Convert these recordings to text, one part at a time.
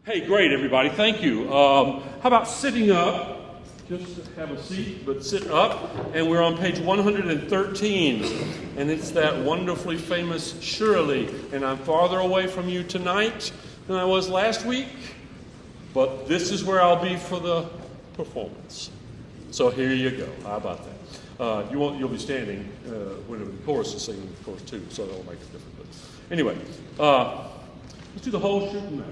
Hey, great, everybody. Thank you. How about sitting up? Just have a seat, but sit up. And we're on page 113. And it's that wonderfully famous Surely. And I'm farther away from you tonight than I was last week. But this is where I'll be for the performance. So here you go. How about that? You'll be standing whenever the chorus is singing, of course, too. So that'll make it different. But anyway, let's do the whole shooting match.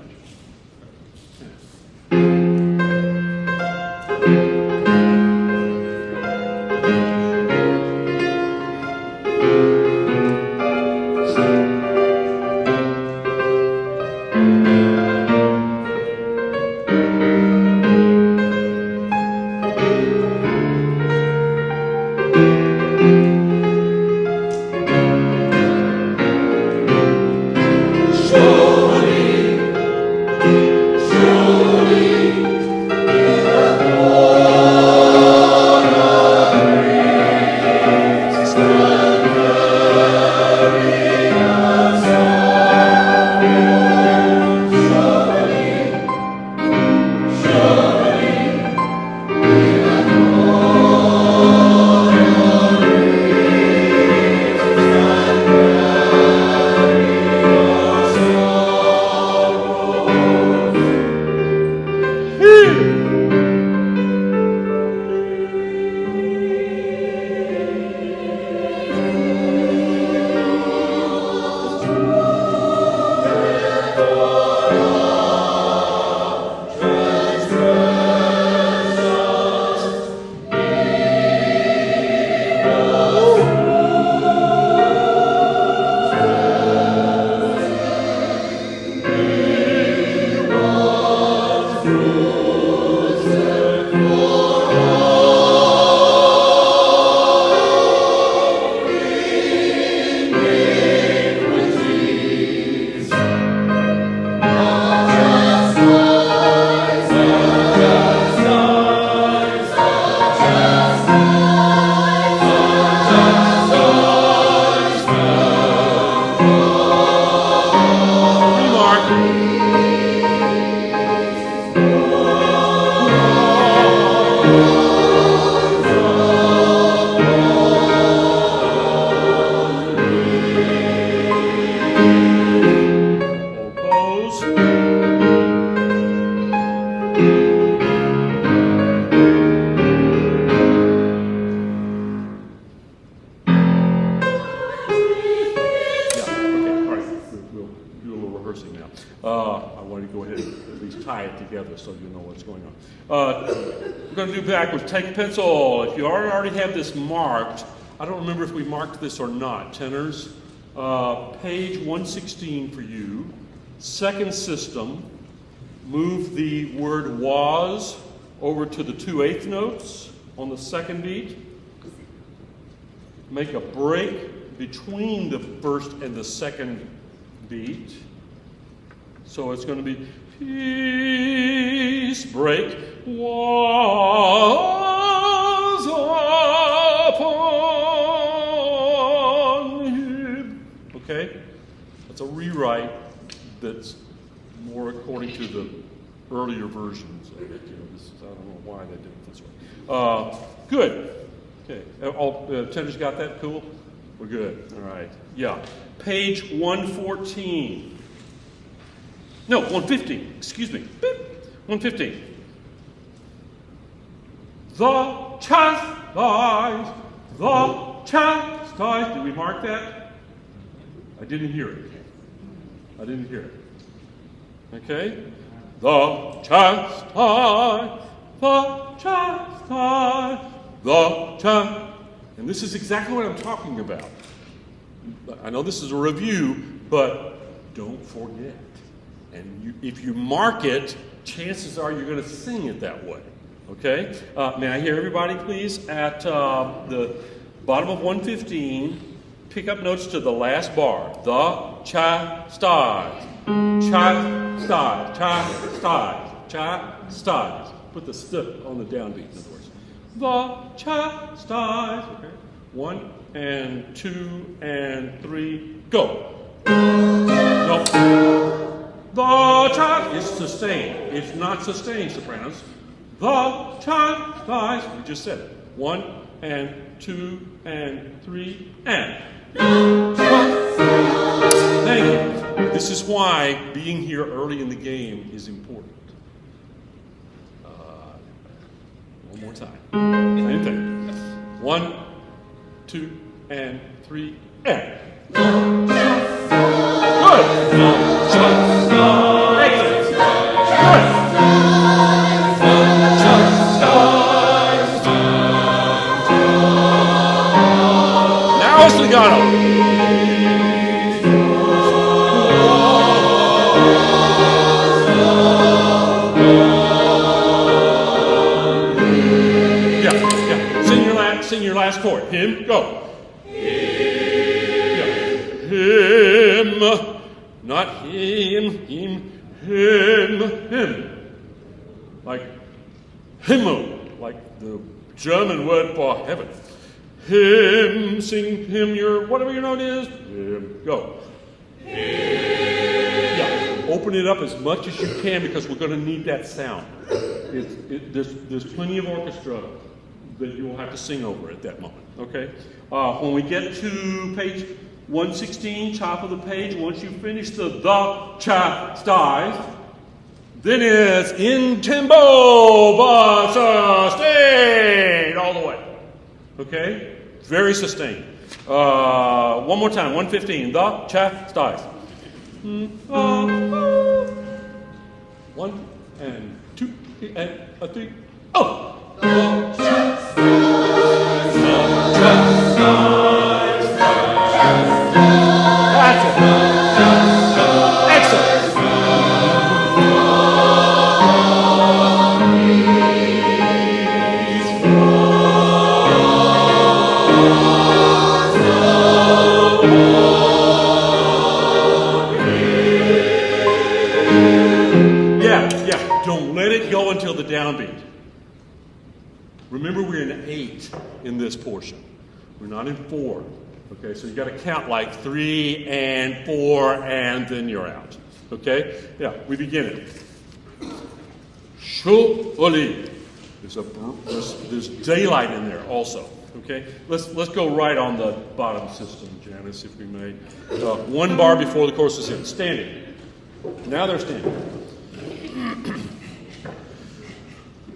Take a pencil. If you already have this marked, I don't remember if we marked this or not. Tenors, page 116 for you. Second system, move the word was over to the 2/8 notes on the second beat. Make a break between the first and the second beat. So it's going to be peace, break, was upon him. Okay? That's a rewrite that's more according to the earlier versions of it. I don't know why they did it this way. Good. Okay. All tenors got that? Cool? We're good. All right. Yeah. Page 114. No, 115. Excuse me. 115. The chastised, the chastised. Did we mark that? I didn't hear it. Okay? The chastised, and this is exactly what I'm talking about. I know this is a review, but don't forget. And if you mark it, chances are you're going to sing it that way. Okay? May I hear everybody, please, at the bottom of 115, pick up notes to the last bar. The chastised. Chastised. Chastised. Chastised. Put the st on the downbeat, in other words. The chastised. Okay? 1 and 2 and 3, go. No. The child is sustained. It's not sustained, sopranos. The child dies. We just said it. 1 and 2 and 3 and. Thank you. This is why being here early in the game is important. One more time. Same thing. 1, 2, and 3, and. Good. Now it's legato. Sing your last chord. Him, go. Yeah. Him, not him, him. Like Himmel, like the German word for heaven. Him, sing him your, whatever your note is. Him, go. Yeah, open it up as much as you can because we're going to need that sound. There's plenty of orchestra that you will have to sing over at that moment, okay? When we get to page 116, top of the page, once you finish the cha styles, then it's in tempo, but sustained all the way, okay? Very sustained. One more time, 115, the cha styles. 1 and 2 and 3, oh! That's it. Excellent. Yeah. Don't let it go until the downbeat. Remember, we're in 8 in this portion. We're not in 4. Okay, so you got to count like 3 and 4, and then you're out. Okay? Yeah, we begin it. Surely. There's daylight in there also. Okay? Let's go right on the bottom system, Janice, if we may. 1 bar before the chorus is in. Standing. Now they're standing.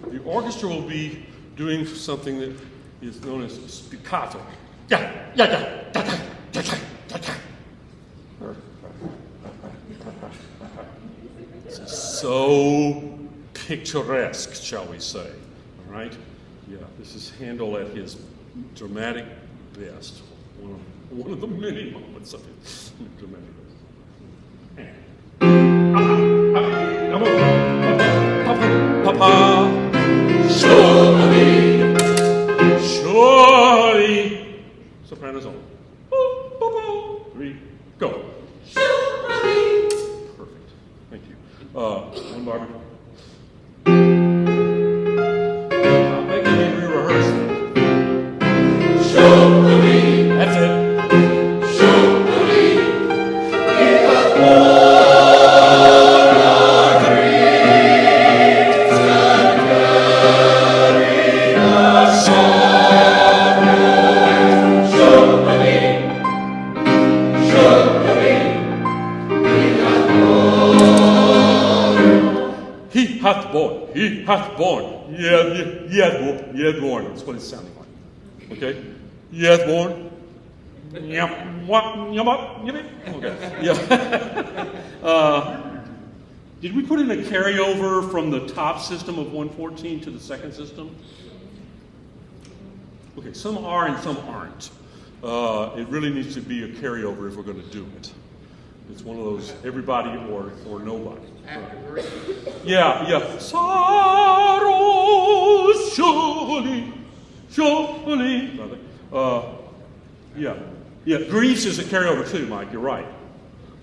The orchestra will be doing something that is known as spiccato. So picturesque, shall we say. All right? Yeah, this is Handel at his dramatic best. One of the many moments of his dramatic best. Papa. Surely. Sopranos on. 3, go. Perfect. Thank you. 1 bar before. I'm making you re-rehearse that. That's it. He hath born. He hath born. That's what it's sounding like. Okay? He hath born. Okay. Yeah. Did we put in a carryover from the top system of 114 to the second system? Okay, some are and some aren't. It really needs to be a carryover if we're going to do it. It's one of those everybody or nobody. Yeah. Sorrows, surely. Yeah. Griefs is a carryover too, Mike. You're right.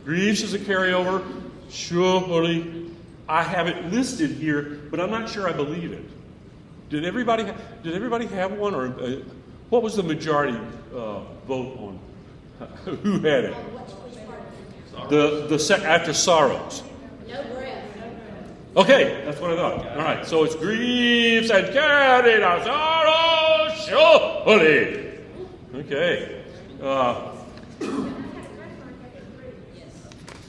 Griefs is a carryover. Surely. I have it listed here, but I'm not sure I believe it. Did everybody have one, or what was the majority vote on? Who had it? The after sorrows. Okay, that's what I thought. All right, so it's griefs and carried our sorrow surely. Okay.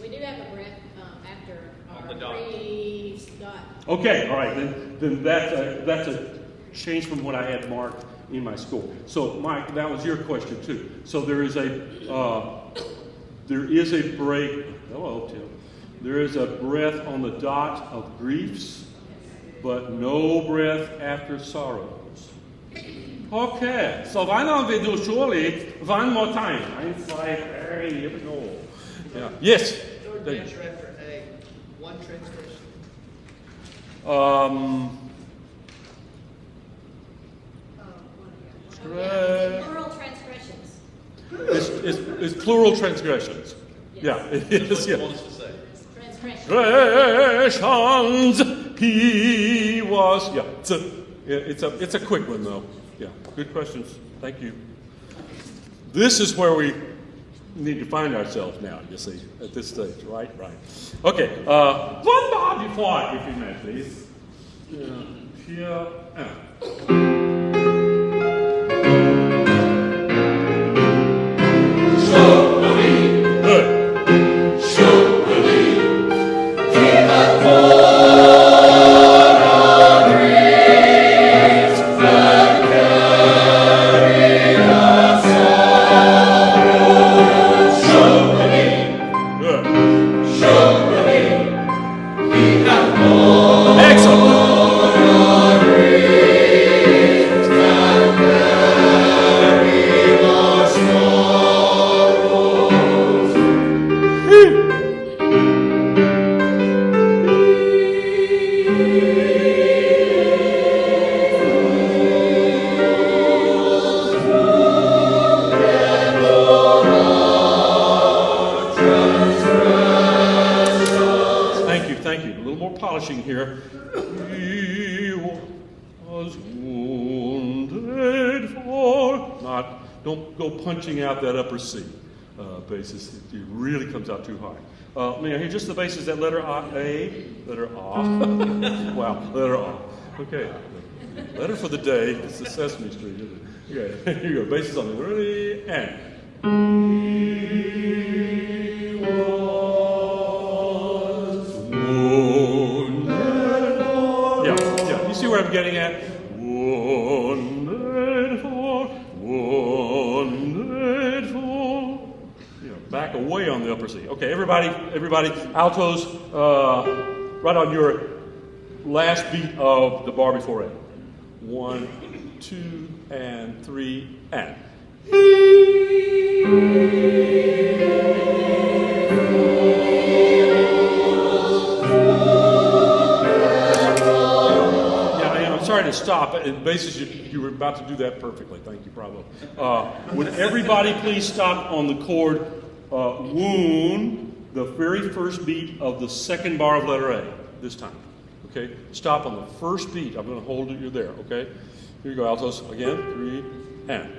We do have a breath after our griefs dot. Okay, all right, then that's a change from what I had marked in my school. So, Mike, that was your question too. So there is a break. Hello, Tim. There is a breath on the dot of griefs, but no breath after sorrows. Okay, so why don't we do surely one more time? Eins, zwei, drei, here we go. Yeah. Yes. Third answer after A, one transgression. Plural transgressions. It's plural transgressions. Yeah, it is. Yeah. Transgressions. Transgressions. He was. Yeah. It's a quick one though. Yeah. Good questions. Thank you. This is where we need to find ourselves now. You see, at this stage, right? Right. Okay. One bar before, if you may, please. Here. Here. He was wounded for. Don't go punching out that upper C basis. It really comes out too high. May I hear just the basis, that letter A? Letter A. Wow, letter A. Okay. Letter for the day. It's the Sesame Street, isn't it? Okay, here you go. Basis on the ready and. He was wounded. Yeah. You see where I'm getting at? Wounded for. Back away on the upper C. Okay, everybody, altos, right on your last beat of the bar before A. 1, 2, and 3, and. I'm sorry to stop. In basis, you were about to do that perfectly. Thank you, bravo. Would everybody please stop on the chord wound, the very first beat of the second bar of letter A this time? Okay? Stop on the first beat. I'm going to hold it. You're there. Okay? Here you go, altos. Again. 3, and.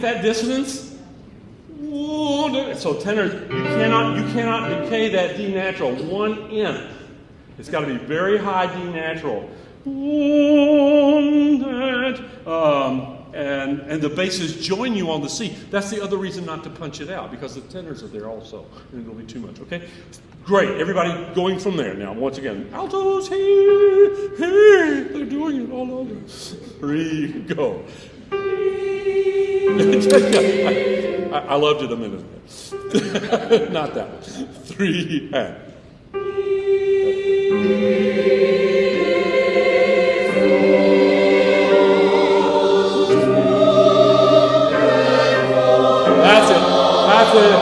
That dissonance. So tenors, you cannot decay that D natural 1/n. It's got to be very high D natural. And the basses join you on the C. That's the other reason not to punch it out, because the tenors are there also, and it'll be too much. Okay, great. Everybody going from there now. Once again, altos here, they're doing it all over. 3, go. I loved it a minute ago. Not that one. 3, and. That's it.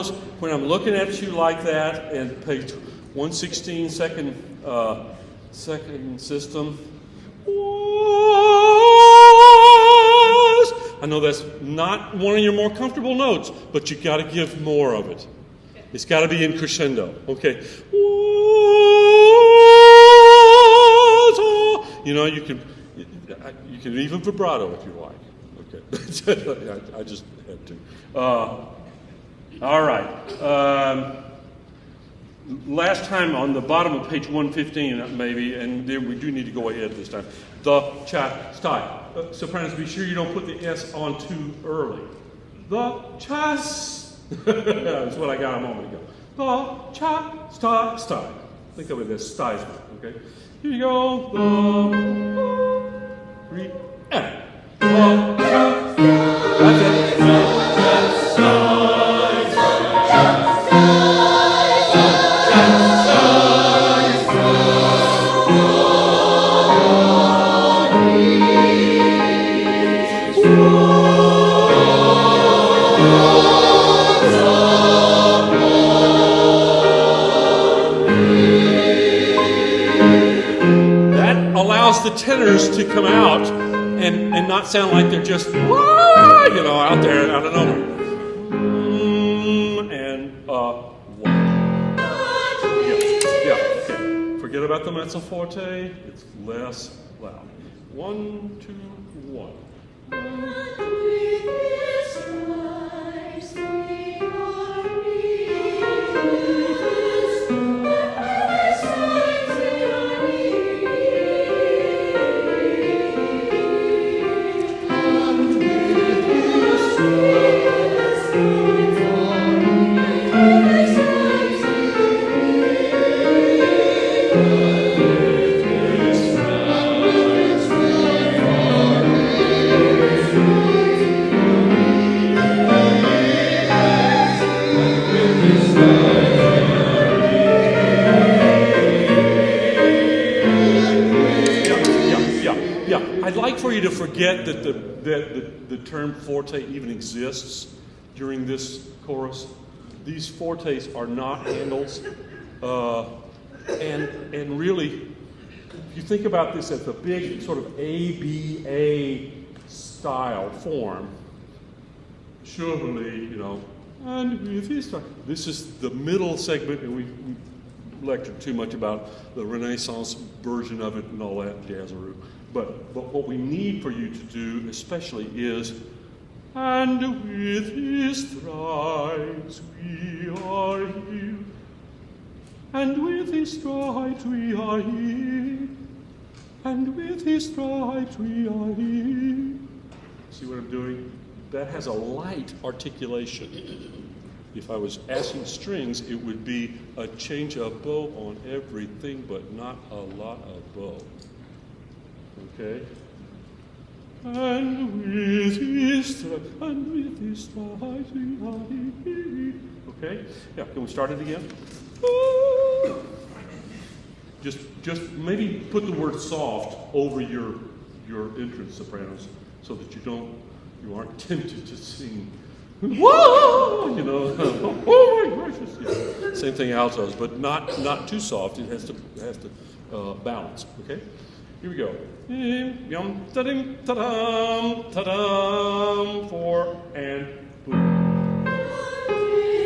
sopranos, when I'm looking at you like that, and page 116, second system. I know that's not one of your more comfortable notes, but you got to give more of it. It's got to be in crescendo. Okay. You know, you can even vibrato if you like. Okay. I just had to. All right. Last time on the bottom of page 115, maybe, and then we do need to go ahead this time. The, cha, stai. Sopranos, be sure you don't put the S on too early. The, chas. That's what I got a moment ago. The, cha, sta, stai. Think of it as stais, okay? Here you go. The, re, and. The, cha, that's it. The tenors to come out and not sound like they're just out there out of nowhere. Okay. Forget about the mezzo forte. It's less loud. 1, 2, 1. I'd like for you to forget that the term forte even exists during this chorus. These fortes are not handles. And really, if you think about this as a big sort of ABA style form, surely, and with his style. This is the middle segment, and we lectured too much about the Renaissance version of it and all that jazzaroo. But what we need for you to do especially is, and with his stripes we are healed, and with his stripes we are healed, and with his stripes we are healed. See what I'm doing? That has a light articulation. If I was asking strings, it would be a change of bow on everything, but not a lot of bow. Okay? And with his stripes we are healed. Okay? Yeah, can we start it again? Just maybe put the word soft over your entrance sopranos so that you aren't tempted to sing. Whoa! Oh my gracious! Yeah. Same thing altos, but not too soft. It has to balance. Okay, here we go. Yum ta-ding ta-dum ta-dum 4 and boom.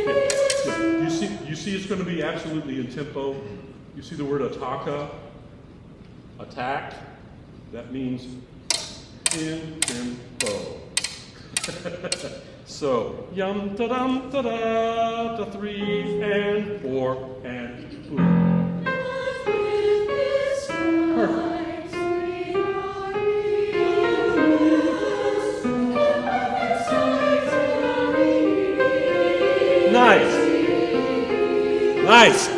Yeah. You see, it's going to be absolutely in tempo. You see the word attacca, attack. That means in tempo. So, yum ta dum ta da, ta 3 and 4 and boom. Perfect. Nice. Nice.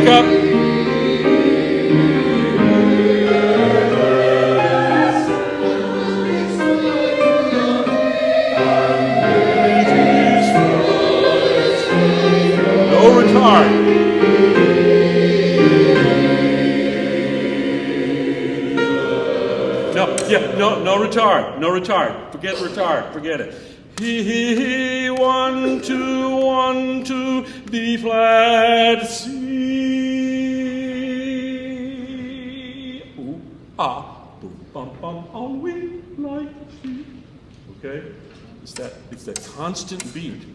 hiccup. No retard. No retard. No retard. Forget retard. Forget it. He, 1, 2, B flat, C. Ooh, ah, boom, bum, bum, all we like sheep. Okay? It's that constant beat.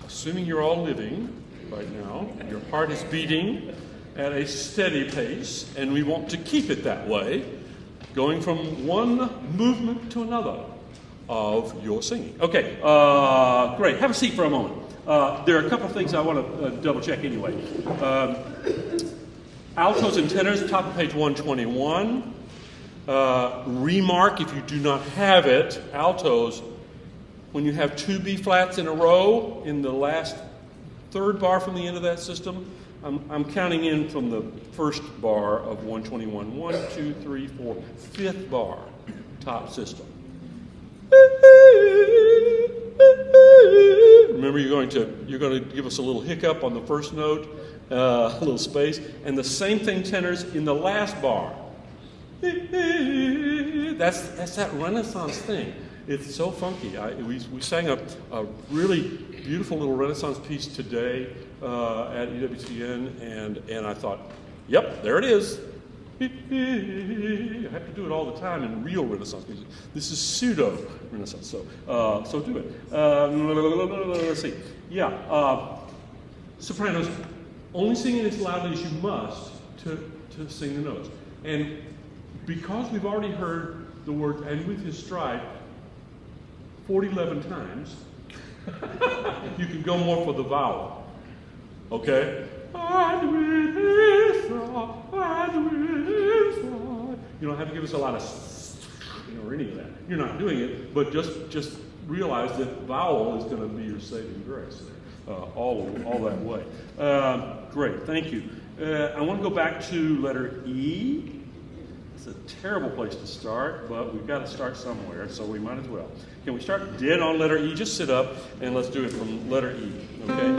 Assuming you're all living right now, your heart is beating at a steady pace, and we want to keep it that way, going from one movement to another of your singing. Okay, great. Have a seat for a moment. There are a couple of things I want to double check anyway. Altos and tenors, top of page 121. Remark if you do not have it. Altos, when you have 2 B flats in a row in the last third bar from the end of that system, I'm counting in from the first bar of 121. 1, 2, 3, 4, fifth bar, top system. Remember, you're going to give us a little hiccup on the first note, a little space, and the same thing tenors in the last bar. That's that Renaissance thing. It's so funky. We sang a really beautiful little Renaissance piece today at EWTN, and I thought, yep, there it is. I have to do it all the time in real Renaissance music. This is pseudo Renaissance, so do it. Let's see. Yeah, sopranos, only sing it as loudly as you must to sing the notes. And because we've already heard the word "and with his stride" 11 times, you can go more for the vowel. Okay? And with his stride, and with his stride. You don't have to give us a lot of or any of that. You're not doing it, but just realize that vowel is going to be your saving grace all that way. Great, thank you. I want to go back to letter E. It's a terrible place to start, but we've got to start somewhere, so we might as well. Can we start dead on letter E? Just sit up and let's do it from letter E, okay?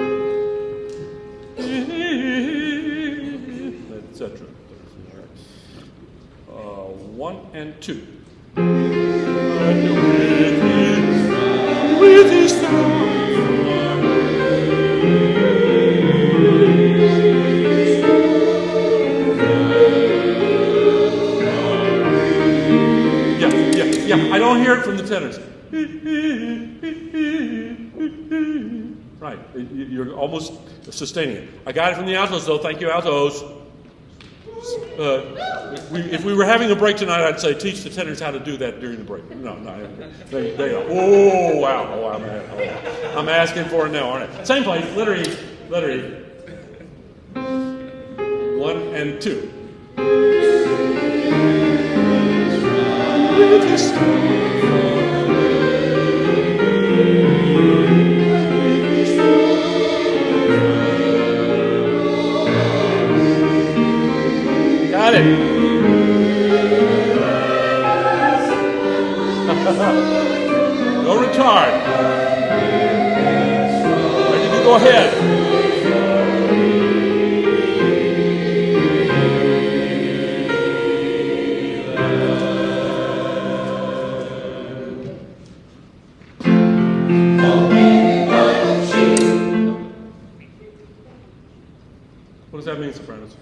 Etc. 1 and 2. With his Yeah, I don't hear it from the tenors. Right, you're almost sustaining it. I got it from the altos, though. Thank you, altos. If we were having a break tonight, I'd say teach the tenors how to do that during the break. No. They are. Oh, wow. I'm asking for it now, aren't I? Same place, letter E. 1 and 2. Got it. No retard. Ready to go ahead. What does that mean, sopranos?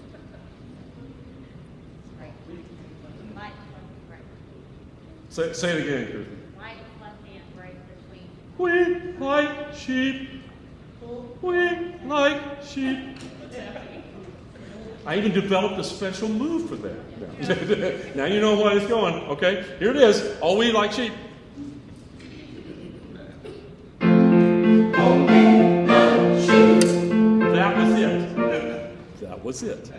Say it again, Kirsten. Right left hand break between. We like sheep. We like sheep. I even developed a special move for that. Now you know where it's going. Okay, here it is. All we like sheep. That was it. That was it.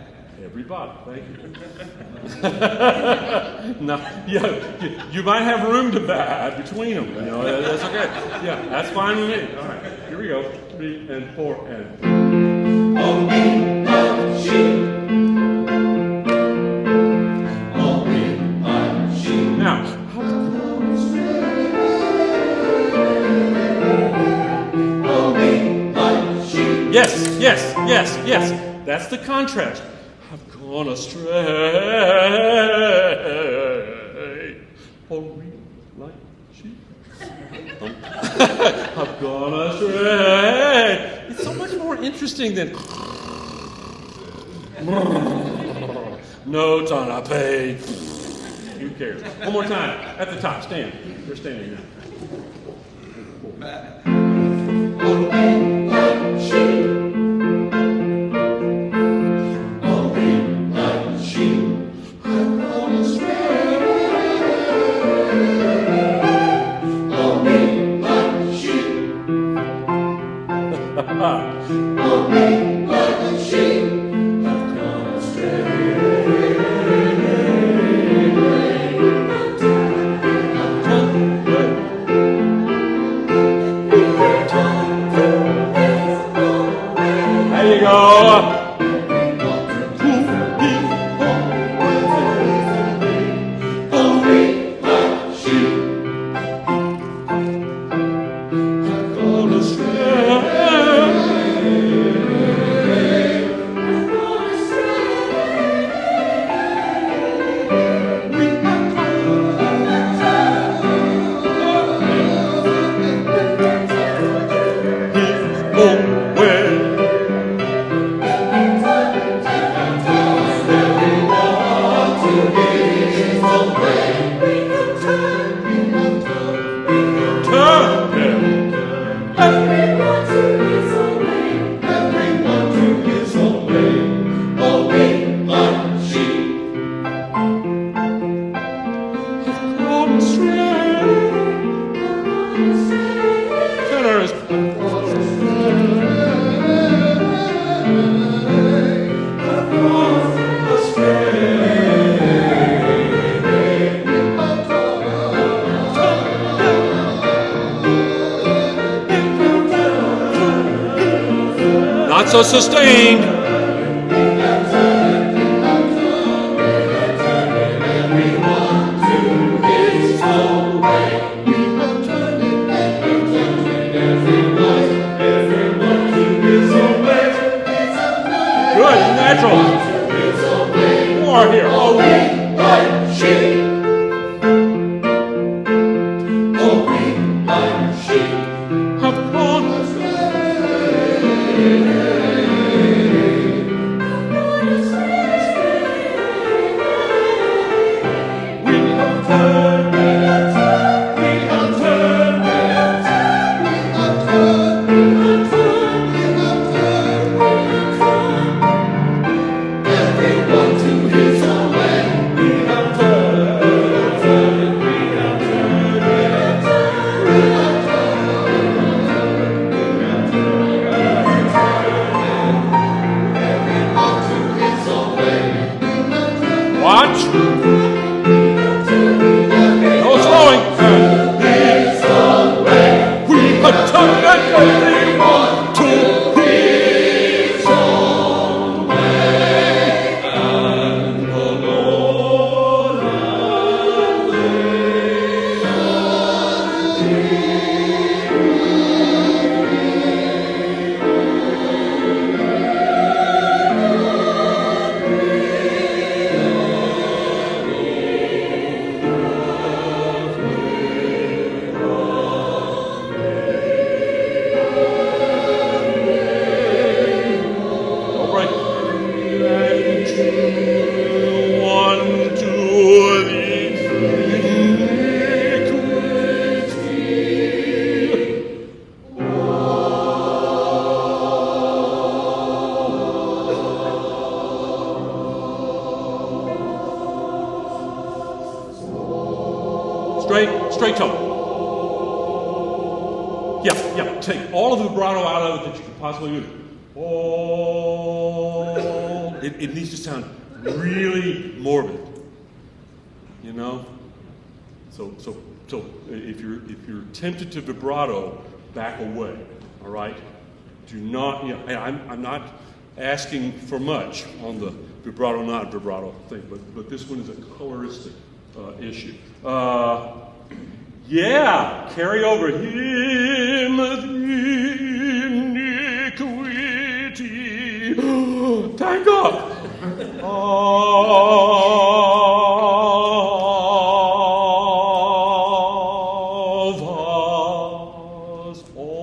Everybody, thank you. Now, you might have room to buy between them. That's okay. Yeah, that's fine with me. All right. Here we go. 3 and 4 and. Oh, we are sheep. Oh, we are sheep. Now, Oh, we are sheep. yes, yes, yes, yes. That's the contrast. I've gone astray. Oh, we like sheep. I've gone astray. It's so much more interesting than notes on a page. Who cares? One more time. At the top, stand. They're standing now. Oh, we are sheep. Oh, we are sheep. I've gone astray. Oh, we are sheep. Oh, we are sheep. I've gone astray. There you go. Oh, we are sheep. I've gone astray. Everyone to his own way. Oh, we are sheep. Tenors. Not so sustained. Good, natural. More here. Oh, have gone. Everyone to his own way. We have turned. We have turned. We have turned. Everyone to his own way. Watch. No slowing. His own way. We have turned everyone to His own way. And the Lord hath laid no break. And one to the straight tone. Yeah, take all of the vibrato out of it that you can possibly use. Oh, it needs to sound really morbid, you know. So if you're tempted to vibrato, back away. All right? Do not, you know, and I'm not asking for much on the vibrato, not vibrato thing, but this one is a coloristic issue. Yeah, carry over him the iniquity. Thank God. Of us all.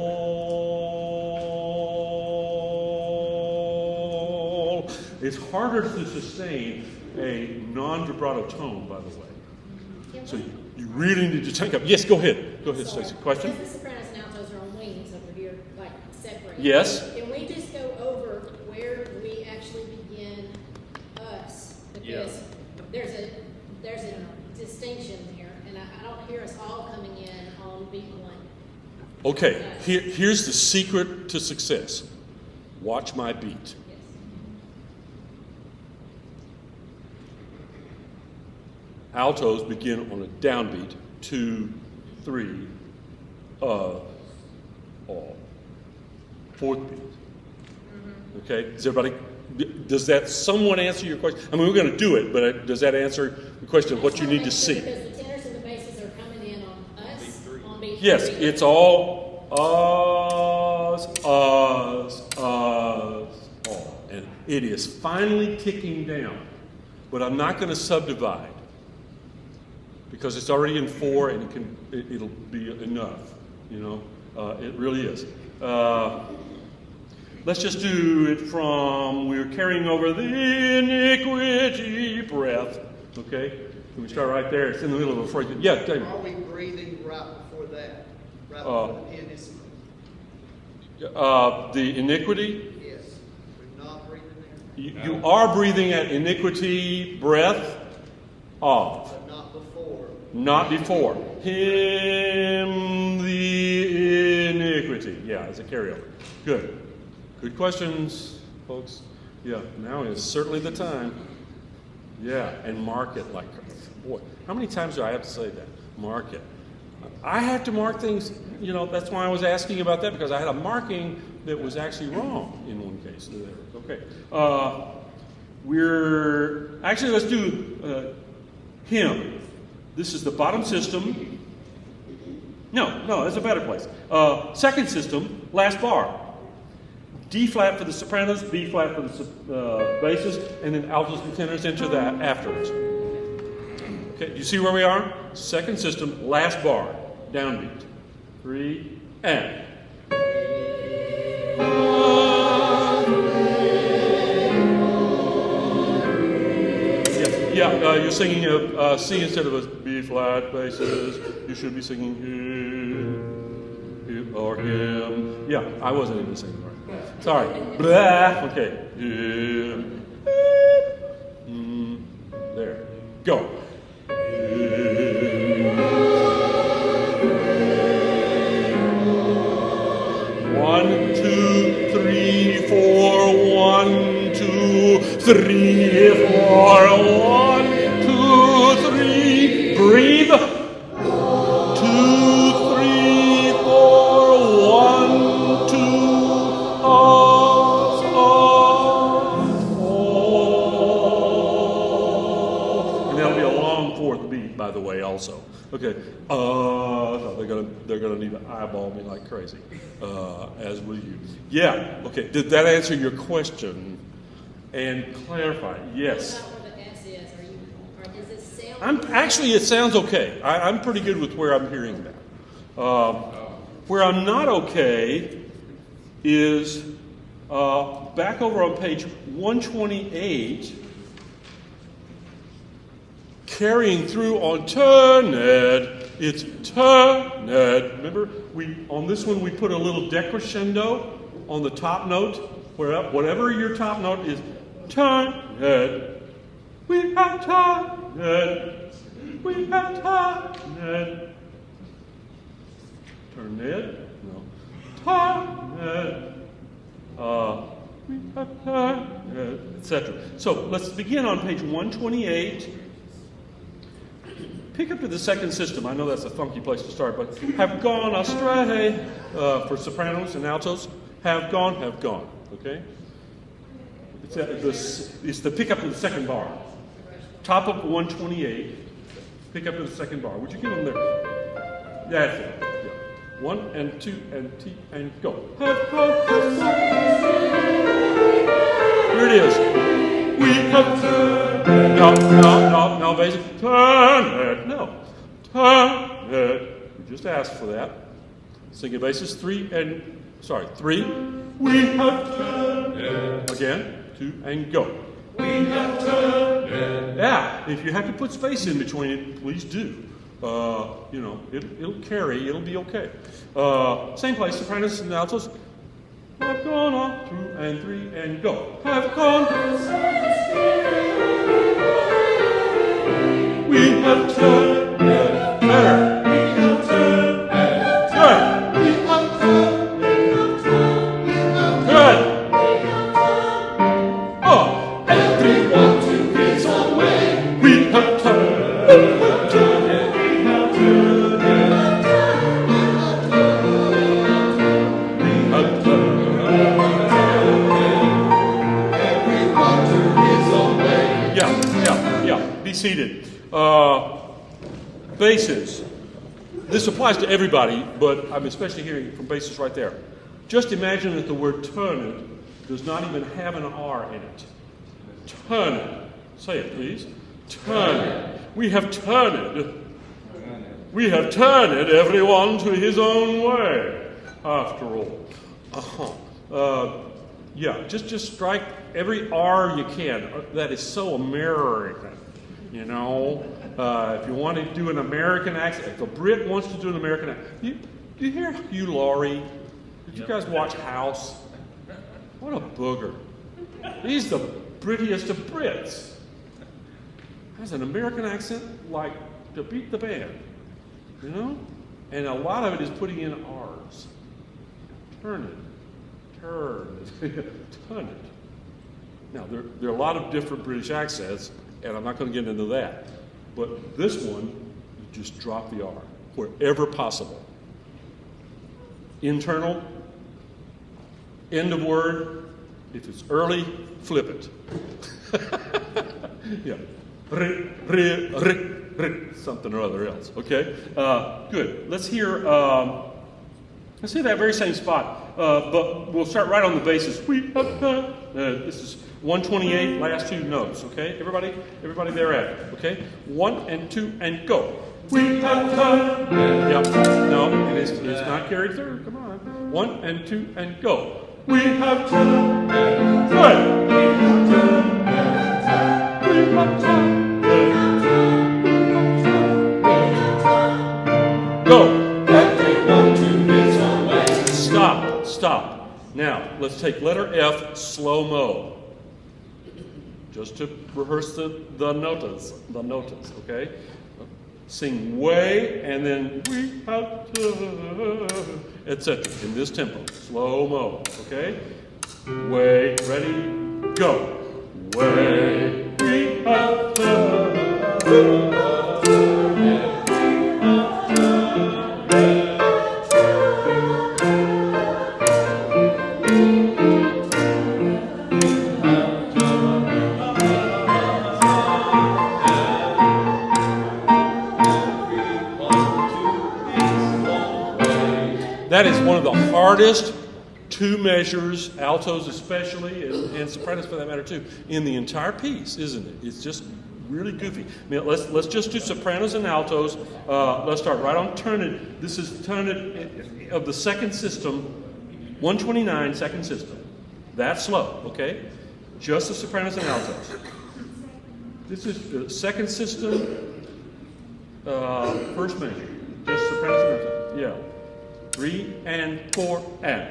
It's harder to sustain a non-vibrato tone, by the way. So you really need to take up. Yes, go ahead. Go ahead, Stacey. Question? Because the sopranos and altos are on wings over here, like separate. Yes. Can we just go over where we actually begin us? Because there's a distinction there, and I don't hear us all coming in on beat one. Okay, here's the secret to success. Watch my beat. Yes. Altos begin on a downbeat, 2, 3, all. Fourth beat. Okay, does that somewhat answer your question? I mean, we're going to do it, but does that answer the question of what you need to see? Because the tenors and the basses are coming in on us, on beat Yes, three. it's all us, all. And it is finally ticking down. But I'm not going to subdivide because it's already in 4 and it'll be enough. You know, it really is. Let's just do it from, we're carrying over the iniquity breath. Okay? Can we start right there? It's in the middle of a phrase. Yeah, David. Are we breathing right before that? Right before the pianissimo? The iniquity, Yes. We're not breathing there, you are breathing at iniquity, breath, of. but not before. Not before. Him the iniquity. Yeah, it's a carryover. Good. Good questions, folks. Yeah, now is certainly the time. Yeah, and mark it like, boy, how many times do I have to say that? Mark it. I have to mark things, you know, that's why I was asking about that, because I had a marking that was actually wrong in one case. Okay. Let's do him. This is the bottom system. No, that's a better place. Second system, last bar. D flat for the sopranos, B flat for the basses, and then altos and tenors into that afterwards. Okay, you see where we are? Second system, last bar, downbeat. 3, and. Yeah, you're singing a C instead of a B flat basses. You should be singing him or him. Yeah, I wasn't even singing right. Sorry. Blah. Okay. Him. There. Go. 1, 2, 3, 4. 1, 2, 3, 4. 1, 2, 3. Breathe. 2, 3, 4. 1, 2. And that'll be a long fourth beat, by the way, also. Okay. So they're gonna need to eyeball me like crazy, as will you. Yeah. Okay. Did that answer your question and clarify? Yes. What about where the S is? Or does it sound? It sounds okay. I'm pretty good with where I'm hearing that. Where I'm not okay is back over on page 128, carrying through on turned. It's turned. Remember, on this one we put a little decrescendo on the top note, where whatever your top note is, turned. We have turned. We have turned. Turned. No. Turned. We have turned, etc. So let's begin on page 128. Pick up to the second system. I know that's a funky place to start, but have gone astray for sopranos and altos. Have gone, okay? It's the pick up to the second bar. Top of 128, pick up to the second bar. Would you give them there? That's it. Yeah. 1 and 2 and T and go. Have gone. Here it is. We have turned. No, basic. Turn it. No. Turn it. We just asked for that. Singing basis 3. We have turned it. Again, 2 and go. We have turned it. Yeah, if you have to put space in between it, please do. It'll carry, it'll be okay. Same place, sopranos and altos. Have gone on, 2 and 3 and go. Have gone. We have turned it. Better. We have turned it. Good. We have turned it. Good. Oh. Everyone to his own way. We have turned it. We have turned it. We have turned it. We have turned it. Everyone to his own way. Yeah. Be seated. Basses. This applies to everybody, but I'm especially hearing from basses right there. Just imagine that the word turn it does not even have an R in it. Turn it. Say it, please. Turn it. We have turned it. We have turned it, everyone to his own way, after all. Just strike every R you can. That is so American. If you want to do an American accent, if a Brit wants to do an American accent, you hear Hugh Laurie? Did you guys watch House? What a booger. He's the prettiest of Brits. Has an American accent like to beat the band, And a lot of it is putting in R's. Turn it. Turn it. Now, there are a lot of different British accents, and I'm not going to get into that. But this one, you just drop the R wherever possible. Internal, end of word. If it's early, flip it. Yeah. Something or other else. Okay? Good. Let's hear that very same spot. But we'll start right on the basis. This is 128, last two notes, okay? Everybody there at it, okay? 1 and 2 and go. We have turned it. Yep. No, it's not carried through. Come on. 1 and 2 and go. We have turned it. Good. We have turned it. We have turned it. Go. Everyone to his own way. Stop. Now, let's take letter F, slow-mo. Just to rehearse the notas, okay? Sing way, and then we have to, etc. in this tempo, slow-mo, okay? Way, ready, go. Way, we have to. That is one of the hardest two measures, altos especially, and sopranos for that matter too, in the entire piece, isn't it? It's just really goofy. I mean, let's just do sopranos and altos. Let's start right on turn it. This is turn it of the second system, 129 second system. That's slow, okay? Just the sopranos and altos. This is the second system, first measure. Just sopranos and altos. Yeah. 3 and 4 and.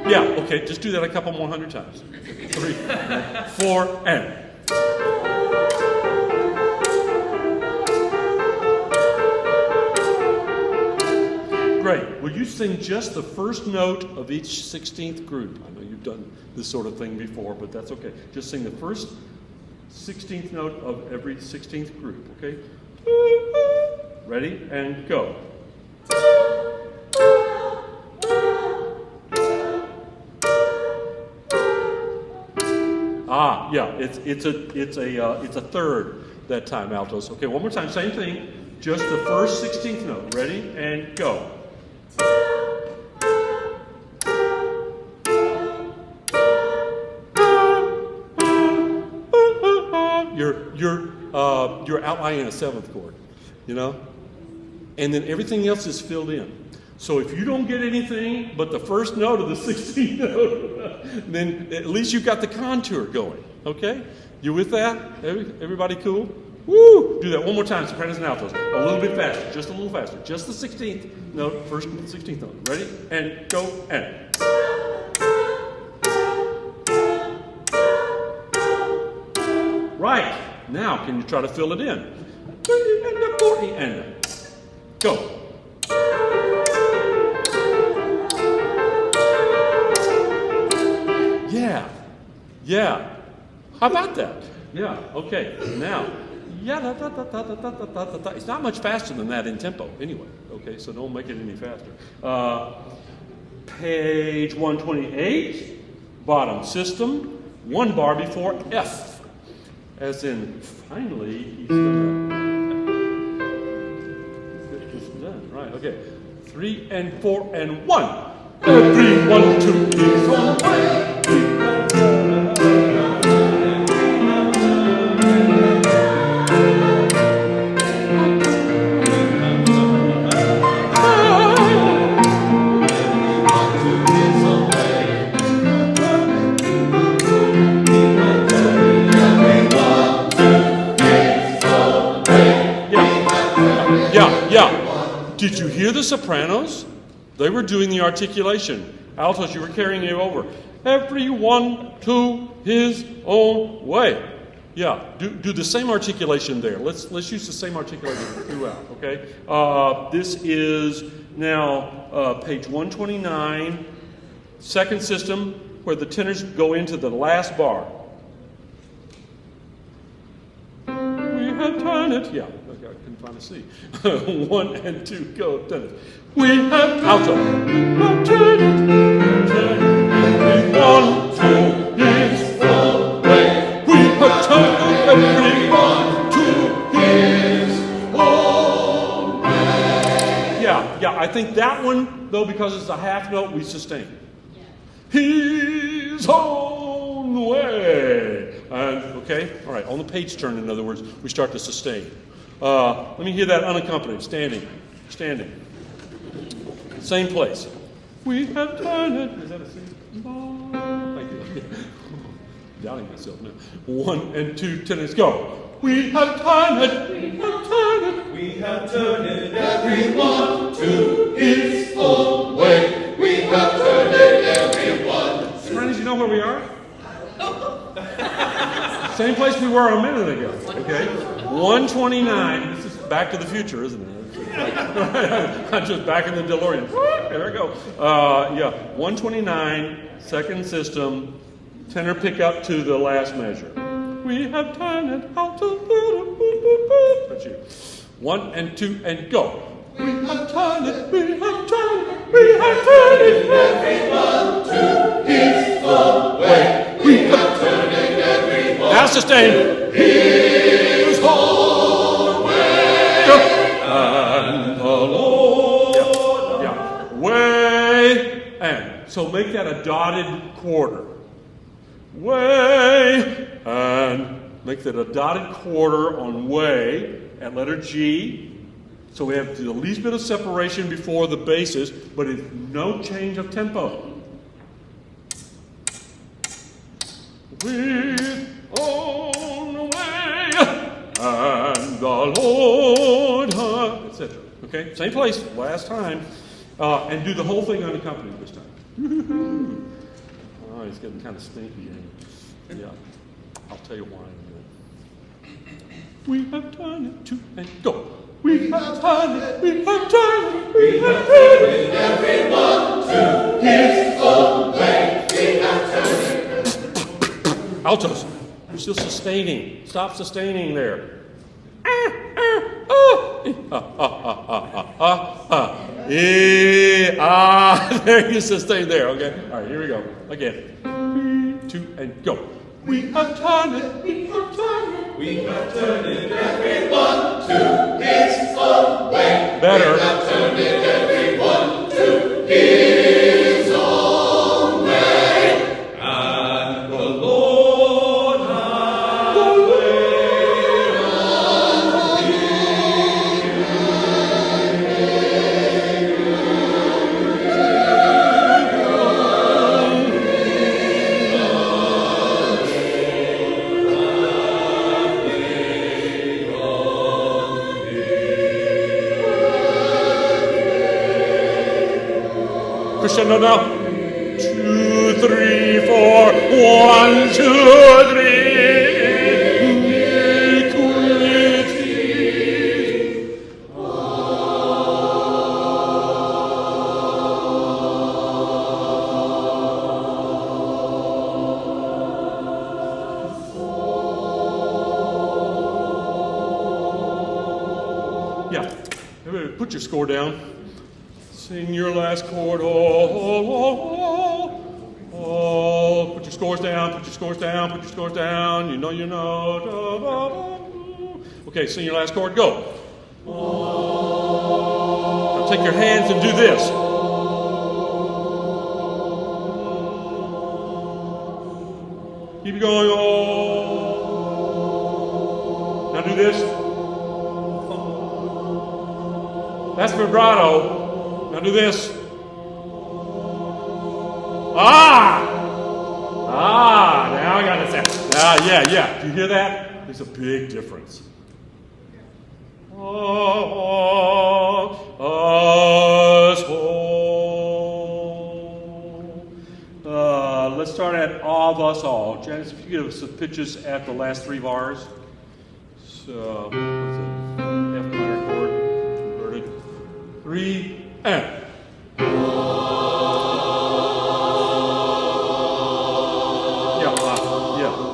Yeah, okay, just do that a couple more hundred times. 3, 4 and. Great. Will you sing just the first note of each 16th group? I know you we've done this sort of thing before, but that's okay. Just sing the first 16th note of every 16th group, okay? Ready? And go. Ah, yeah, it's a third that time, altos. Okay, one more time, same thing. Just the first 16th note. Ready? And go. You're outlining a seventh chord, you know? And then everything else is filled in. So if you don't get anything but the first note of the 16th note, then at least you've got the contour going, okay? You with that? Everybody cool? Woo! Do that one more time, sopranos and altos. A little bit faster, just a little faster. Just the 16th note, first 16th note. Ready? And go, and. Right. Now, can you try to fill it in? And go. Yeah. How about that? Yeah. Okay. Now, it's not much faster than that in tempo, anyway. Okay, so don't make it any faster. Page 128, bottom system, one bar before F, as in finally he's gonna get this done. Right. Okay. 3 and 4 and 1. Everyone to his own way. Did you hear the sopranos? They were doing the articulation. Altos, you were carrying it over. Everyone to his own way. Yeah, do the same articulation there. Let's use the same articulation throughout, okay? This is now page 129, second system, where the tenors go into the last bar. We have done it. Yeah. I couldn't find a C. 1 and 2, go, done it. We have alto. Turn it, everyone to his own way. We have turned everyone to his own way. Yeah, I think that one, though, because it's a half note, we sustain. Yeah. His own way. And, okay, all right, on the page turn, in other words, we start to sustain. Let me hear that unaccompanied, standing. Same place. We have done it. Is that a C? Thank you. Doubting myself now. 1 and 2, tenors, go. We have done it. We have done it. We have turned it, everyone to his own way. We have turned it, everyone. Friends, you know where we are? Same place we were a minute ago. Okay, 129. This is Back to the Future, isn't it? I'm just back in the DeLorean. There I go. 129, second system, tenor pick up to the last measure. We have done it. That's you. 1 and 2 and go. We have done it. We have done it. We have done it. Everyone to his own way. We have turned it, everyone. Now sustain. His own way. Go. And the Lord. Yeah. Way and. So make that a dotted quarter. Way and make that a dotted quarter on way at letter G. So we have the least bit of separation before the basses, but it's no change of tempo. With on way and the Lord, etc. Okay, same place, last time, and do the whole thing unaccompanied this time. Oh, it's getting kind of stinky. Yeah, I'll tell you why in a minute. We have done it, 2 and go. We have done it, we have done it, We have turned it, everyone to his own way. We have Altos. You're still sustaining. Stop sustaining there. There you sustain there. Okay. All right. Here we go. Again. 3, 2, and go. We have done it. We have done it. We have turned it everyone to his own way. Better. We have turned it everyone to his own way. And the Lord hath laid on Crescendo now. 2, 3, 4. 1, 2, 3. Yeah. Everybody put your score down. Sing your last chord. Put your scores down. Put your scores down. Put your scores down. You know. Okay, sing your last chord. Go. Now take your hands and do this. Keep it going. Now do this. That's vibrato. Now do this. Now I got it set. Yeah. Do you hear that? There's a big difference. Let's start at of us all. Janice, if you give us the pitches at the last 3 bars. So, what's it? F minor chord, inverted. 3 and.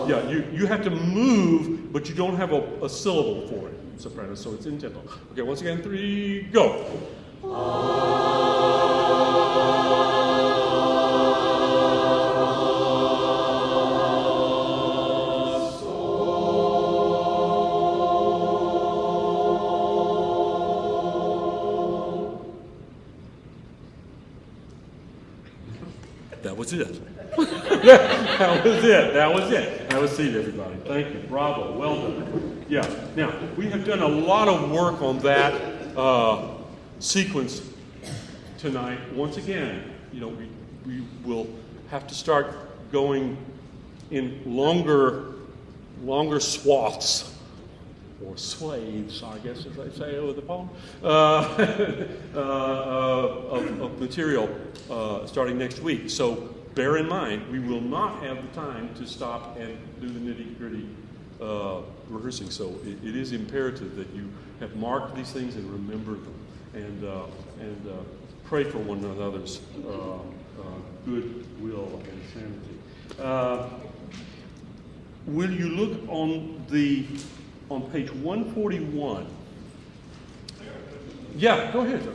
Yeah. You have to move, but you don't have a syllable for it, soprano. So it's in tempo. Okay, once again, 3, go. That was it. That was it, everybody. Thank you. Bravo. Well done. Yeah. Now, we have done a lot of work on that sequence tonight. Once again, we will have to start going in longer swaths, or swathes, I guess, as they say with the poem, of material starting next week. So bear in mind, we will not have the time to stop and do the nitty-gritty rehearsing. So it is imperative that you have marked these things and remember them, and pray for one another's good will and sanity. Will you look on page 141? Yeah, go ahead, sir.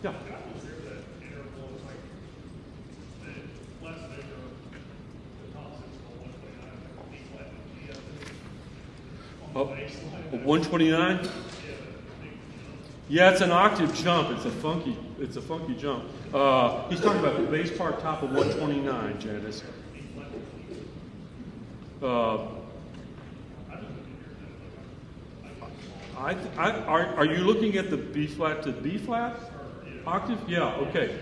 Yeah. Oh, 129? Yeah, it's an octave jump. It's a funky jump. He's talking about the bass part top of 129, Janice. Are you looking at the B flat to B flat octave? Yeah, okay.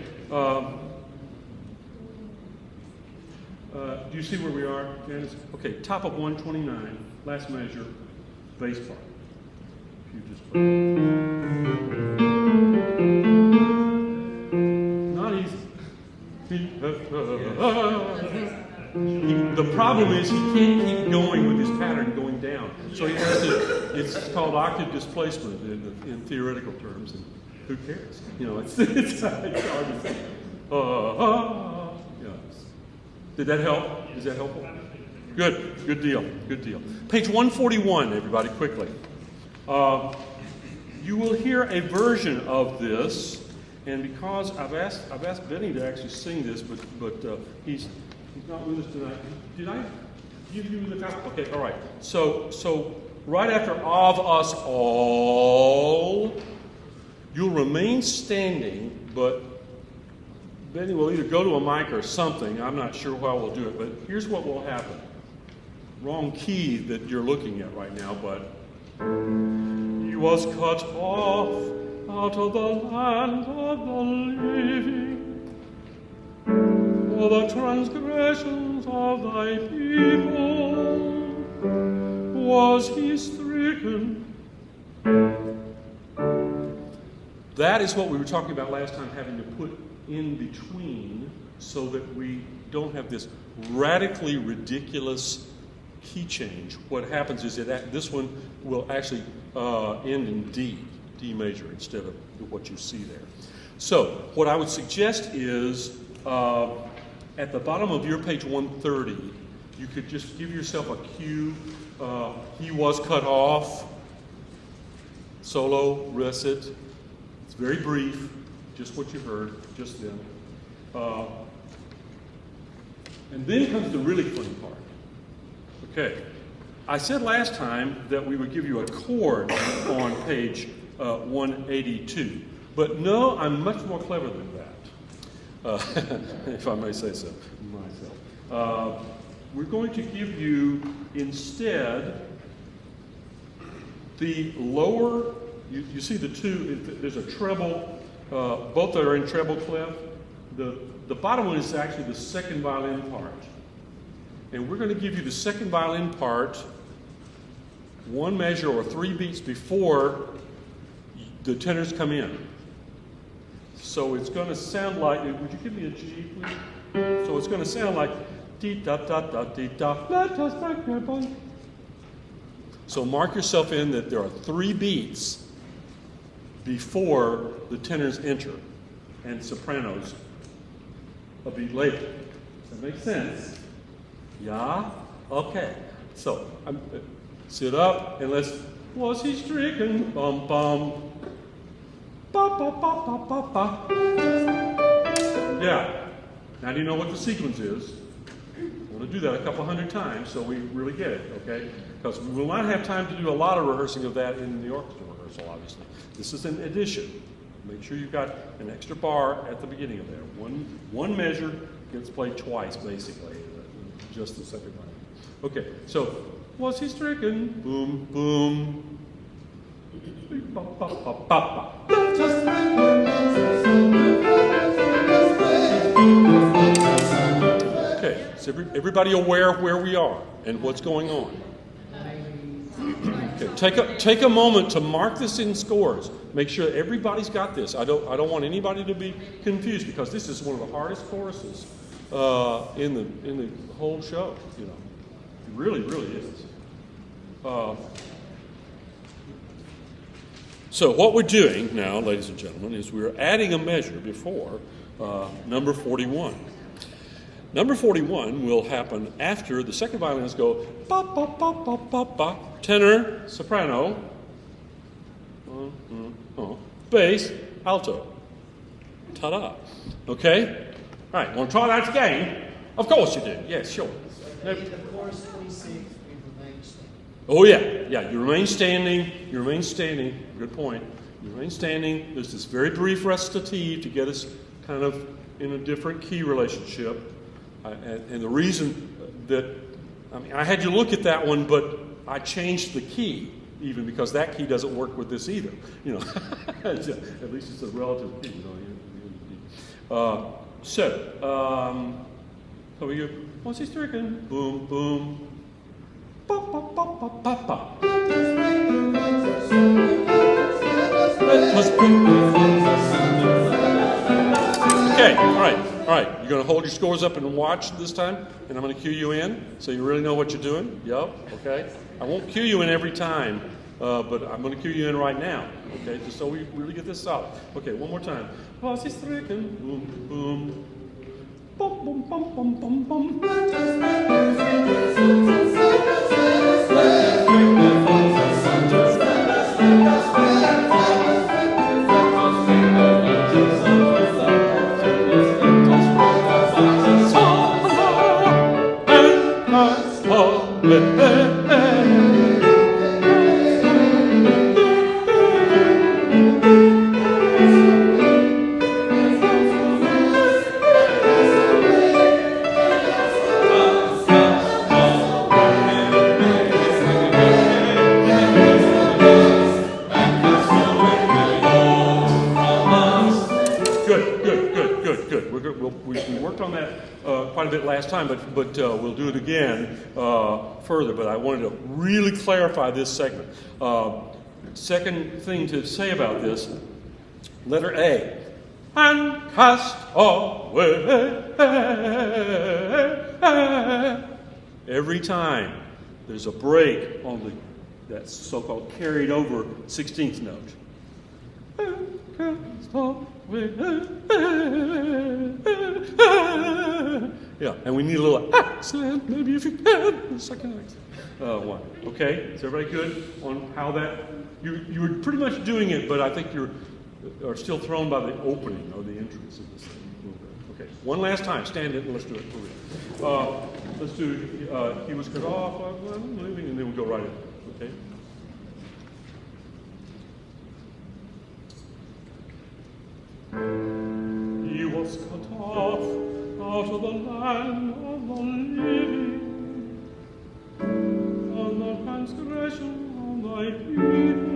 Do you see where we are, Janice? Okay, top of 129, last measure, bass part. If you just not easy. The problem is he can't keep going with his pattern going down. So he has to, it's called octave displacement in theoretical terms, and who cares? It's hard to say. Did that help? Is that helpful? Good deal. Page 141, everybody, quickly. You will hear a version of this, and because I've asked Benny to actually sing this, but he's not with us tonight. Did I give you the copy? Okay, all right. So right after "of us all," you'll remain standing, but Benny will either go to a mic or something. I'm not sure how we'll do it, but here's what will happen. Wrong key that you're looking at right now, but he was cut off out of the land of the living for the transgressions of thy people was he stricken. That is what we were talking about last time, having to put in between so that we don't have this radically ridiculous key change. What happens is that this one will actually end in D major instead of what you see there. So what I would suggest is at the bottom of your page 130, you could just give yourself a cue. He was cut off, solo, recit. It's very brief, just what you heard just then. And then comes the really fun part. Okay, I said last time that we would give you a chord on page 182, but no, I'm much more clever than that, if I may say so myself. We're going to give you instead the lower, you see the two, there's a treble, both that are in treble clef. The bottom one is actually the second violin part. And we're going to give you the second violin part one measure or 3 beats before the tenors come in. So it's going to sound like, would you give me a G, please? So it's going to sound like dee da da da dee da. Let us make a bond. So mark yourself in that there are 3 beats before the tenors enter and sopranos a beat later. Does that make sense? Yeah? Okay. So sit up and let's, was he stricken? Bum bum. Ba ba ba ba ba ba. Yeah. Now do you know what the sequence is? We're going to do that a couple hundred times so we really get it, okay? Because we will not have time to do a lot of rehearsing of that in the orchestra rehearsal, obviously. This is an addition. Make sure you've got an extra bar at the beginning of there. One measure gets played twice, basically, just the second line. Okay, so, was he stricken? Boom, boom. Ba, ba, ba, ba, ba. Okay, is everybody aware of where we are and what's going on? Okay, take a moment to mark this in scores. Make sure everybody's got this. I don't want anybody to be confused because this is one of the hardest choruses in the whole show. You know, it really, really is. So what we're doing now, ladies and gentlemen, is we're adding a measure before number 41. Number 41 will happen after the second violins go ba ba ba ba ba ba, tenor, soprano, bass, alto. Ta-da. Okay? All right, want to try that again? Of course you do. Yes, sure. In the chorus 26, we remain standing. Oh, yeah. You remain standing. Good point. You remain standing. There's this very brief recitative to get us kind of in a different key relationship. And the reason that, I had you look at that one, but I changed the key, even because that key doesn't work with this either. You know, at least it's a relative key. You know, so we go, what's he stricken? Boom, boom. Ba, ba, ba, ba, ba, ba. Okay, all right. You're going to hold your scores up and watch this time, and I'm going to cue you in so you really know what you're doing. Yep, okay. I won't cue you in every time, but I'm going to cue you in right now, okay, just so we really get this solid. Okay, one more time. Was he stricken? Boom, boom. Bum, bum, bum, bum, bum, bum. Good. We worked on that quite a bit last time, but we'll do it again further. But I wanted to really clarify this segment. Second thing to say about this, letter A. And cast away. Every time there's a break on that so-called carried over 16th note. And cast away. Yeah, and we need a little accent, maybe if you can, the second one. Okay, is everybody good on how that? You were pretty much doing it, but I think you are still thrown by the opening or the entrance of this thing. Okay, one last time, stand it and let's do it. Let's do, he was cut off, I'm leaving, and then we'll go right in, okay? He was cut off out of the land of the living, and the transgression of thy people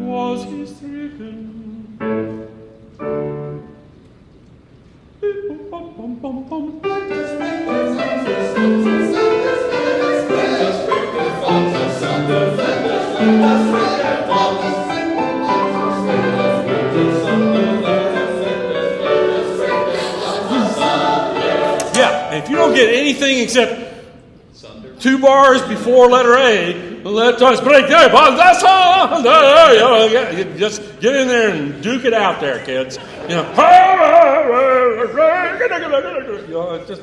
was he stricken. If you don't get anything except 2 bars before letter A, let us break there. Just get in there and duke it out there, kids.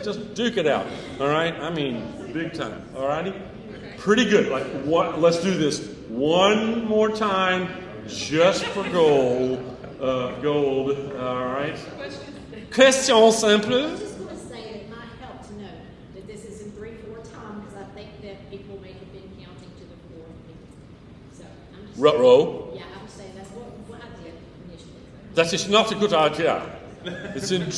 Just duke it out. All right? I mean, big time. All righty? Pretty good. Like what? Let's do this one more time, just for gold. All right? Question simple. Row. Yeah, I would say that's what I did initially. That is not a good idea. It's in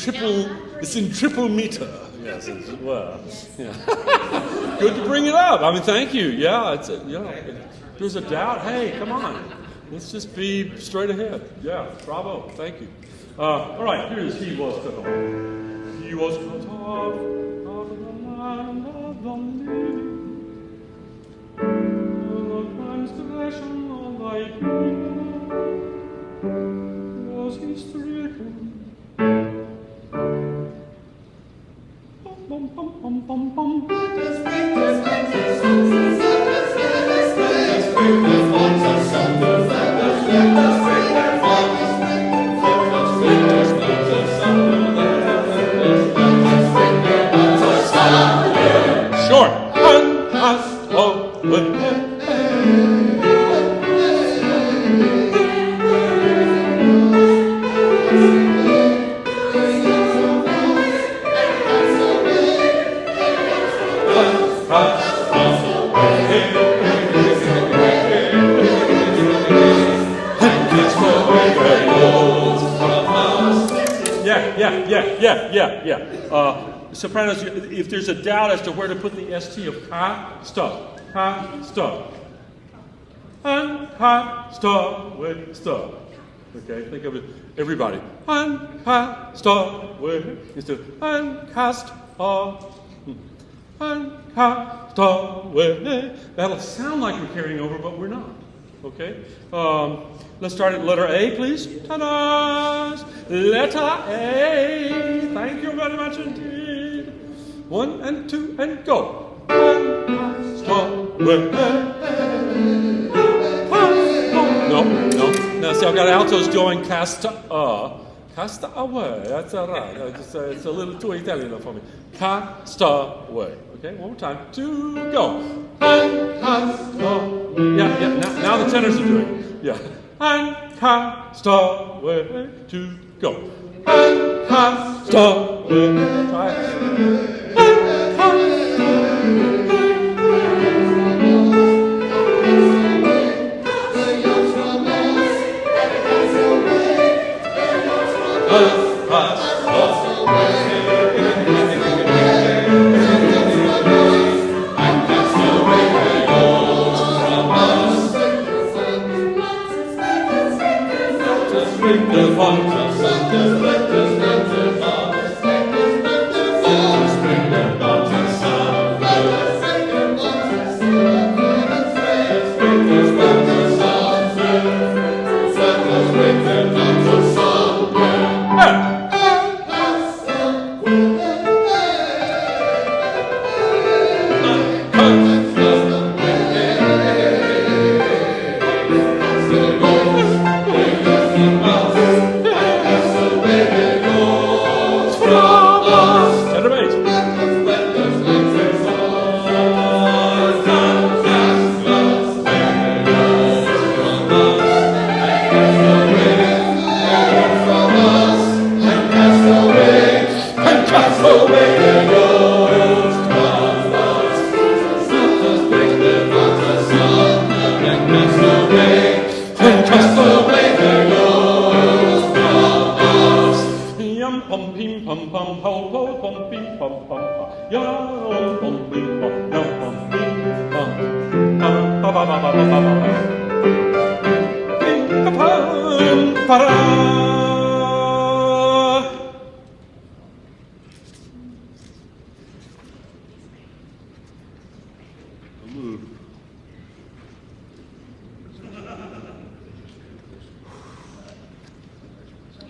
triple meter. Yes, as well. Yeah. Good to bring it up. I mean, thank you. Yeah, if there's a doubt, hey, come on. Let's just be straight ahead. Yeah, bravo. Thank you. All right, here's he was cut off. He was cut off out of the land of the living. Transgression of thy people was he stricken. Bum, bum, bum, bum, bum, bum. Short. Yeah. Sopranos, if there's a doubt as to where to put the ST of ha, stop. Ha, stop. And ha, stop, wait, stop. Okay, think of it, everybody. And ha, stop, wait, instead of and cast off. And ha, stop, wait. That'll sound like we're carrying over, but we're not. Okay? Let's start at letter A, please. Ta-da! Letter A. Thank you very much indeed. 1 and 2 and go. No. Now, see, I've got altos going cast Castaway. That's all right. It's a little too Italian for me. Castaway. Okay, one more time. To go. And castaway. Yeah. Now the tenors are doing it. Yeah. And castaway. To go. And castaway. Try it. And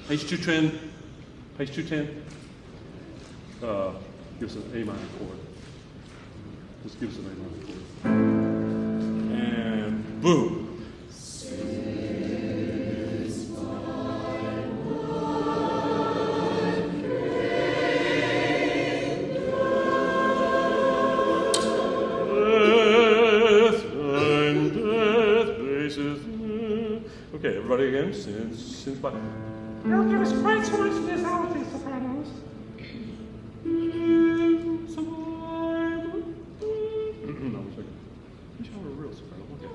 Page 210. Page 210. Give us an A minor chord. Just give us an A minor chord. And boom. Okay, everybody again. Since by. Don't give us quite so much nasality, sopranos. No, I'm sorry. You should have a real soprano. Okay.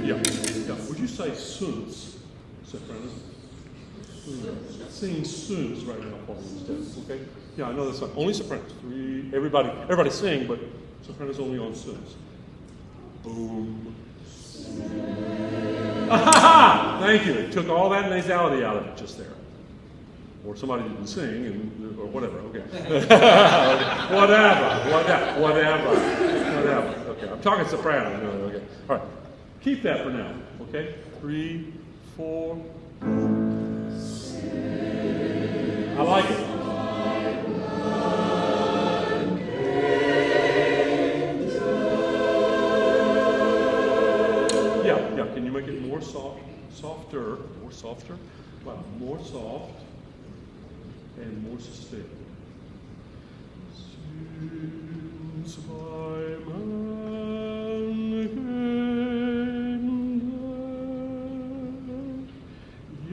Yeah. Would you say suns, sopranos? Sing suns right now for me instead. Okay. Yeah, I know that's not only sopranos. Everybody sing, but sopranos only on suns. Boom. Thank you. It took all that nasality out of it just there. Or somebody didn't sing, or whatever. Okay. Whatever. Okay. I'm talking soprano. Okay. All right. Keep that for now. Okay. 3, 4. I like it. Yeah. Can you make it more softer? More softer? Wow. More soft and more sustained. Since my man came,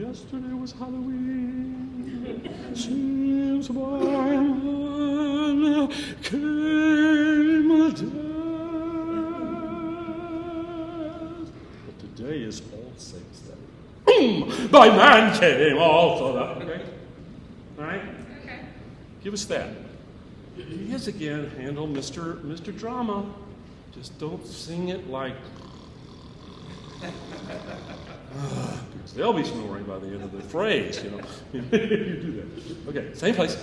yesterday was Halloween. Since my man came dead. But today is All Saints' Day. By man came also that. Okay? All right? Okay. Give us that. Yes, again, handle Mr. Drama. Just don't sing it like. Because they'll be snoring by the end of the phrase, you know. You do that. Okay, same place.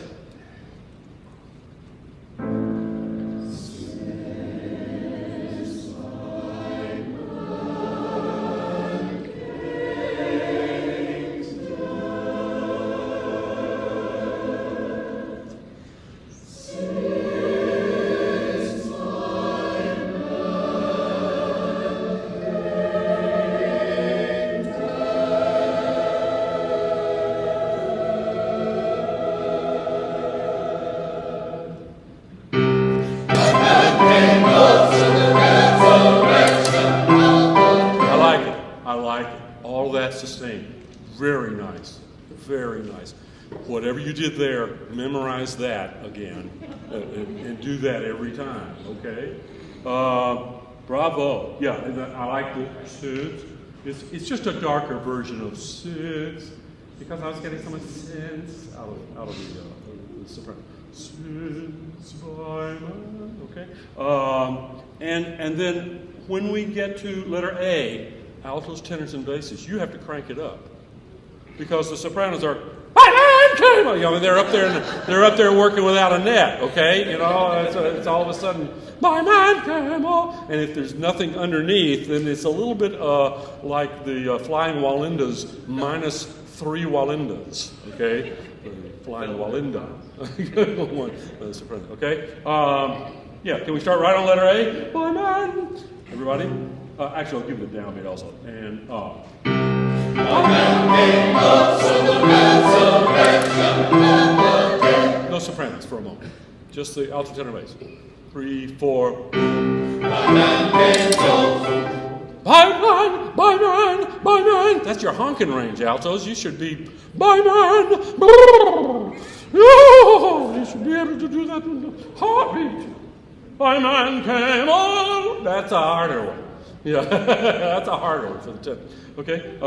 that sustain. Very nice. Very nice. Whatever you did there, memorize that again and do that every time, okay? Bravo. Yeah, and I like the sits. It's just a darker version of sits because I was getting so much sense out of the soprano. Sits by my, okay? And then when we get to letter A, altos, tenors, and basses, you have to crank it up because the sopranos are, you know, they're up there working without a net, okay? You know, it's all of a sudden, my man came on. And if there's nothing underneath, then it's a little bit like the Flying Walindas minus 3 Walindas, okay? Flying Walinda. Okay? Yeah, can we start right on letter A? My man. Everybody? Actually, I'll give it a downbeat also. And, no sopranos for a moment. Just the alto, tenor, bass. 3, 4. By man. That's your honking range, altos. You should be by man. You should be able to do that in the heartbeat. By man came on. That's a harder one. Yeah, that's a harder one for the tenor. Okay.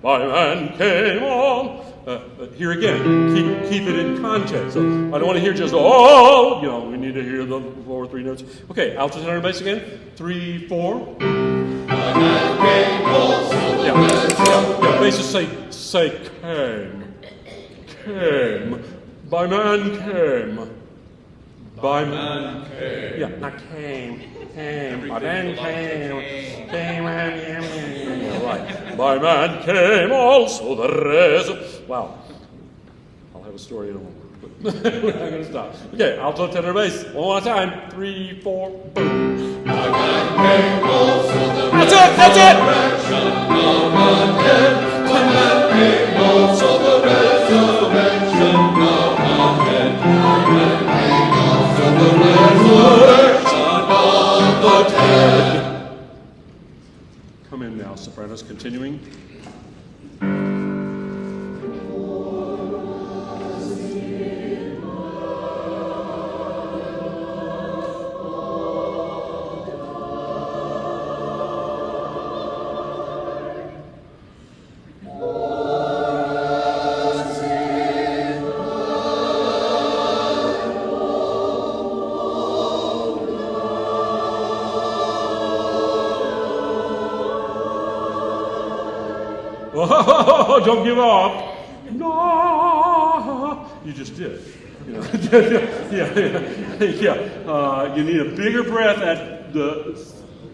My man came on. Here again, keep it in context. So I don't want to hear just all. You know, we need to hear the 4 3 notes. Okay, alto, tenor, and bass again. 3, 4. My man came on. Yeah. Basses say came. By man came. By man came. Yeah, not came. Came. By man came. Came. Right. By man came also the rest. Wow. I'll have a story in a moment. But we're not going to stop. Okay, alto, tenor, bass. One more time. 3, 4, boom. By man came also the rest. That's it. By man came also the resurrection of our head. By man came also the resurrection of the dead. Come in now, sopranos, continuing. Oh, don't give up. No. You just did. You know? Yeah. You need a bigger breath at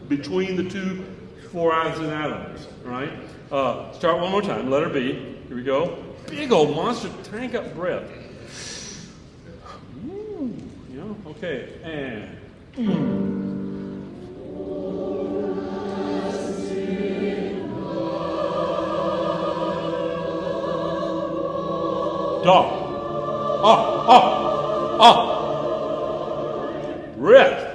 between the 2 4-ides and atoms, right? Start one more time. Letter B. Here we go. Big old monster tank up breath. Ooh, you know? Okay. And. Da. Breath.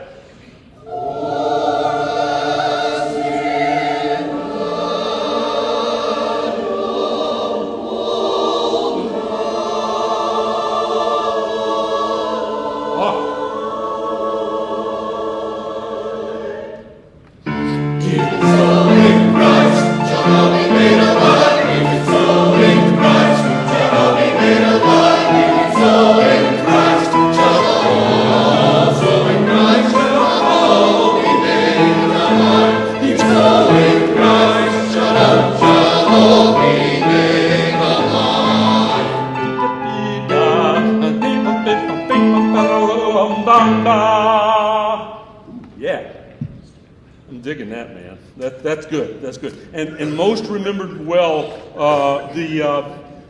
Yeah, I'm digging that, man. That's good. That's good. And most remembered well the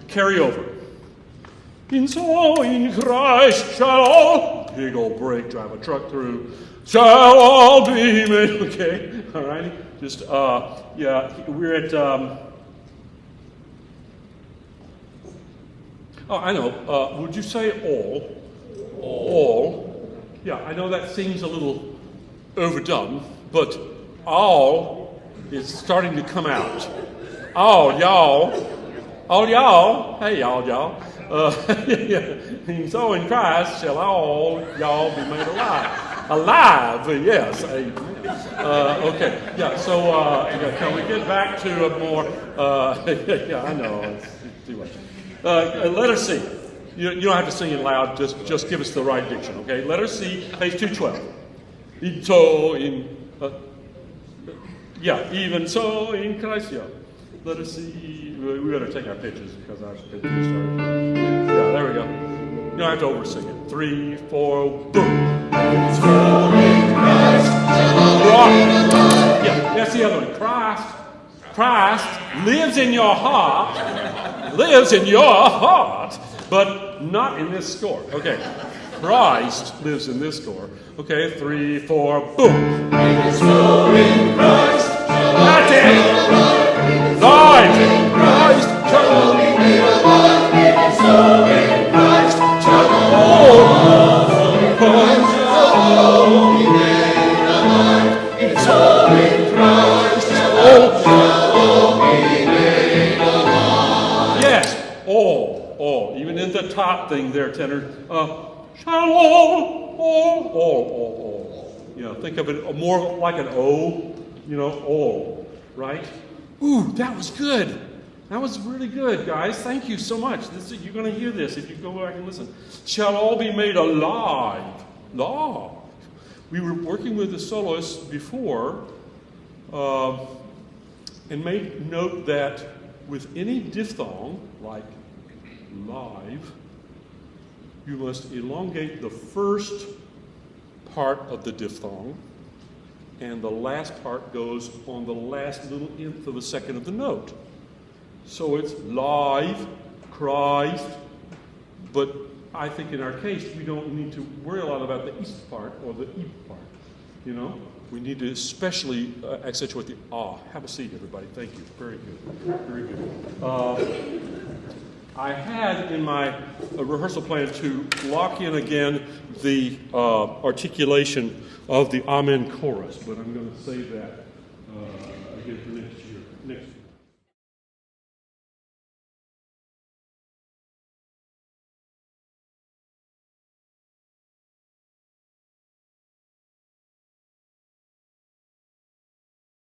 carryover. In Christ shall all, big old break, drive a truck through, shall all be made. Okay, all right. Just we're at. Oh, I know. Would you say all? All. Yeah, I know that seems a little overdone, but all is starting to come out. all y'all, hey y'all. And so in Christ shall all y'all be made alive. Alive, yes, amen. Okay, yeah, so can we get back to a more, yeah, I know, it's too much. Letter C. You don't have to sing it loud, just give us the right diction, okay? Letter C, page 212. Even so in Christ, yeah. Let us see. We better take our pitches because our pitches started. Yeah, there we go. You don't have to oversing it. 3, 4, boom. Yeah, that's the other one. Christ lives in your heart. Lives in your heart, but not in this score. Okay. Christ lives in this score. Okay, 3, 4, boom. That's it. Lord, Christ, shall be made alive. Even so in Christ shall all Christ shall be made alive. Even so in Christ shall all be made alive. Yes, all. Even in the top thing there, tenor. Shall all. You know, think of it more like an O, all, right? Ooh, that was good. That was really good, guys. Thank you so much. You're going to hear this if you go back and listen. Shall all be made alive. We were working with the soloists before and made note that with any diphthong, like live, you must elongate the first part of the diphthong, and the last part goes on the last little nth of a second of the note. So it's live, Christ, but I think in our case we don't need to worry a lot about the east part or the e part. We need to especially accentuate the ah. Have a seat, everybody. Thank you. Very good. Very good. I had in my rehearsal plan to lock in again the articulation of the Amen chorus, but I'm going to save that again for next year.